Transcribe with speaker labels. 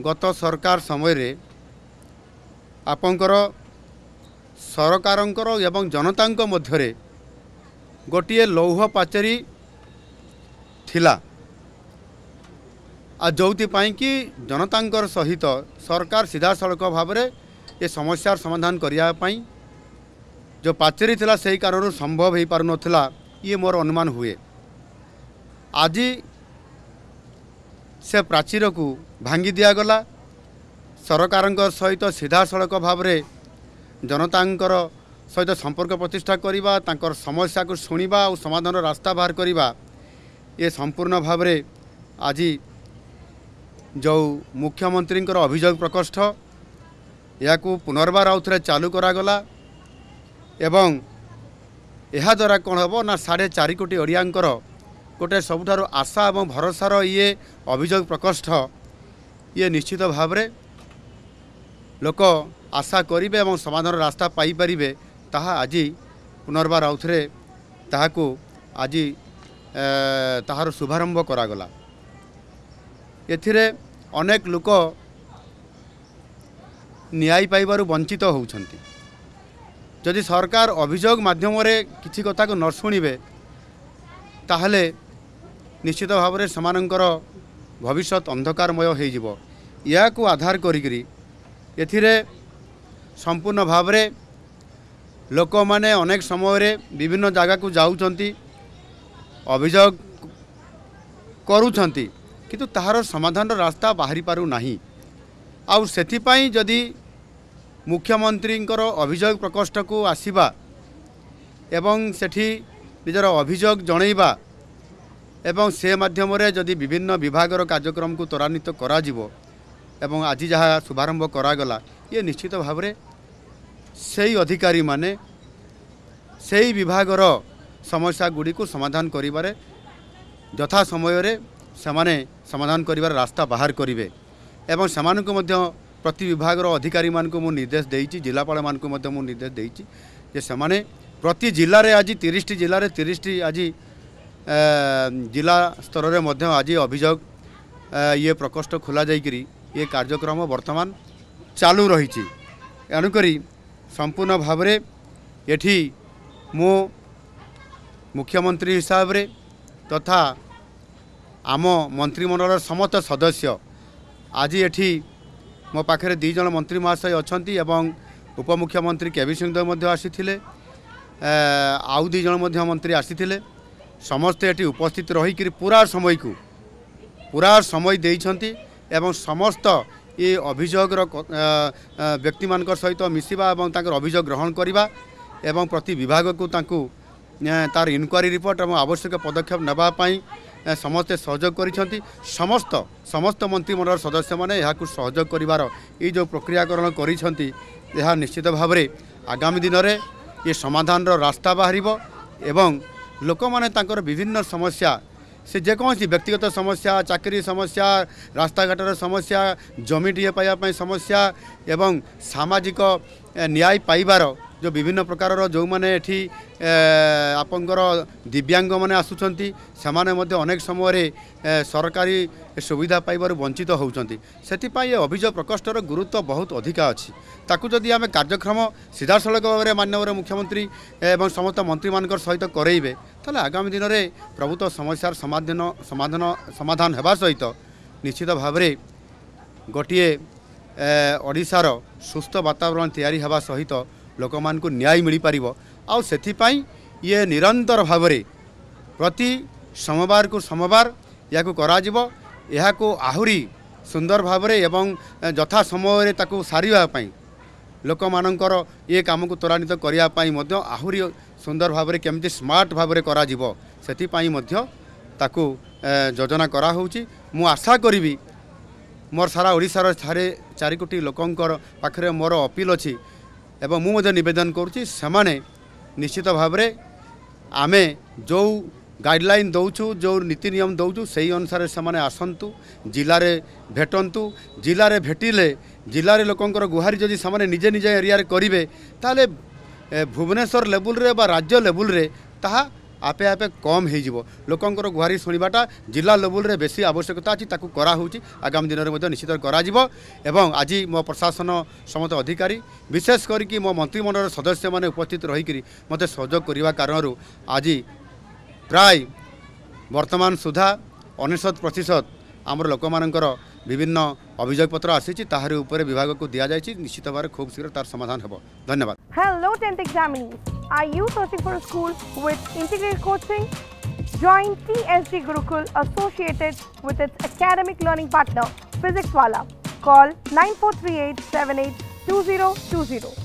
Speaker 1: गत सरकार समय रे आपंकर सरकारंकर एवं जनतांक मध्यरे गोटे लौह पाचेरी थिला आ जोपाई कि जनतांकर सहित सरकार सीधा सड़क भाव में ये समस्यार समाधान करने जो पाचेरी थिला सही कारण संभव हो पार नाला ये मोर अनुमान हुए। आज से प्राचीर को भांगी दिगला सरकार सहित सीधा सड़क भाव में जनतांकर सहित संपर्क प्रतिष्ठा करवा तांकर समस्या को शुणा और समाधान रास्ता बाहर करवा ये संपूर्ण भाव में आज जो मुख्यमंत्री अभियोग प्रकोष्ठ या पुनर्बार आउ थे चालू करागला एवं यह द्वारा कौन हम ना 4.5 कोटी ओडियांकर गोटे सबुठार आशा और भरोसार ये अभियोग प्रकोष्ठ ये निश्चित भाव में लोक आशा करेंगे और समाधान रास्ता पाइपर ताहा आज पुनर्बार आउ थे ताहाकू आज ताहार शुभारंभ करागला। एथिरे अनेक लोक न्याय पाइबार वंचित होउछंती। जदि सरकार अभियोग माध्यम किसी कथा को न शुणिबे ताहले निश्चित भाव में समानंकर भविष्य अंधकारमय हो जिवो। या को आधार करिकरी एथिरे संपूर्ण भाव में लोक माने अनेक समय रे विभिन्न जगह को जाउछंती अभियोग करूछंती किंतु ताहार समाधान रास्ता बाहरी पारु नाही। आउ सेथिपाई जदि मुख्यमंत्री अभियोग प्रकोष्ठ को आसीबा एवं सेठी निजर अभियोग जणैबा एवं से माध्यम रे जदि विभिन्न विभागर कार्यक्रम को त्वरान्वित करा जिवो एवं आज जहाँ शुभारंभ करागला ये निश्चित भाव में सही अधिकारी माने सही विभागर समस्या गुड़ी को समाधान करिबारे यथा समय रे समाने समाधान करिबार रास्ता बाहर करिवे एवं समानक मध्य प्रति विभागर अधिकारी मानक मु निर्देश देइछि जिलापाल मानक मध्य मु निर्देश देइछि जे समाने प्रति जिल्ला रे आज 30 टी जिल्ला रे 30 टी आज जिला स्तर रे मध्य आज अभियोग ये प्रकोष्ठ खोला जाइकरी ये कार्यक्रम वर्तमान चालू रही। एणुकरी संपूर्ण भाव में एठी मो मुख्यमंत्री हिसाब रे तथा आम मंत्रिमंडल समस्त सदस्य आज एठी मो पाखे 2 जन मंत्री महाशय अछंती एवं उपमुख्यमंत्री केवी सिंहदेव मध्य आसीथिले आउ 2 जन मध्य मंत्री आसीथिले समस्ते एठी उपस्थित रही पूरा समय देइछंती एवं समस्त ये अभियोगर व्यक्ति मान सहित मिसिबा एवं तांकर अभियोग ग्रहण करवा एवं प्रति विभाग को तांकू तार इनक्वारी रिपोर्ट और आवश्यक पदक्षेप नापी समस्ते सहयोग करिसेंती। समस्त मंत्रिमंडल सदस्य माने यहाँ सहयोग करिवार ये जो प्रक्रियाकरण करिसेंती यह निश्चित भाव में आगामी दिन में ये समाधान रास्ता बाहर एवं लोक माने तांकर विभिन्न समस्या से जेकोसी व्यक्तिगत समस्या चाकरी समस्या रास्ता घाटर समस्या जमीटे पाइबा समस्या एवं सामाजिक न्याय पाइबार जो विभिन्न प्रकार जो मैंने एठी आपंकर दिव्यांग माने आसुचंती समाने मध्य अनेक समय सरकारी सुविधा पाइबार वंचित होउचंती। सेतिपाई अभियोग प्रकोष्ठर गुरुत्व बहुत अधिका अच्छी ताकू जदि आम कार्यक्रम सीधा सड़क भाव में माननीय मुख्यमंत्री एवं समस्त मंत्री मान सहित करेइबे ताले आगामी दिन में प्रभुत्व समस्यार समाधान हेबा सहित निश्चित भाव में गोटे ओडिशार सुस्थ वातावरण तैयारी हेबा सहित लोक मान को न्याय मिल पार आउ सेथिपाई ये निरंतर भाव में प्रति सोमवार को सोमवार या को आहुरी सुंदर भाव में एवं यथा समय ताकू सारिबाई लोक मानकर ये काम को त्वरान्वित करने आहुरी सुंदर भाव में केमती स्मार्ट भाव में करा सेथिपाई मध्य ताकू योजना करा होउची। मु आशा करी मोर सारा ओडिशार 4 कोटी लोकंकर पाखरे मोर अपील अच्छी एवं मुझे निवेदन करुच्ची सेमाने निश्चित भाव में आमे जो गाइडलाइन दौचु जो नीति नियम दौचु से अनुसार से आसतु जिले में भेटंतु जिले में भेटिले जिले में लोकंकर गुहारी जदि से निजे निजे एरिया करेंगे ताले भुवनेश्वर लेवल रे बा राज्य लेवल रे ताहा आपे आपे कम हो लोकंर गुहारी शुणवाटा जिला लेवल रे बेसी आवश्यकता अच्छी ताकू करा आगामी दिन में निश्चित करा आज मो प्रशासन समस्त अधिकारी विशेष करके मो मंत्रिमंडल सदस्य मैंने उपस्थित रहीकि मत सहयोग करने कारण आज प्राय वर्तमान सुधा 99% आमर लोक मानकर विभिन्न अभियोग पत्र आसी ताहारी ऊपर विभाग को दि जाए निश्चित भाव खूब शीघ्र तार समाधान हो धन्यवाद।
Speaker 2: Hello 10th examinees. Are you searching for a school with integrated coaching? Join TSG Gurukul associated with its academic learning partner Physics Wala. Call 9438 782020.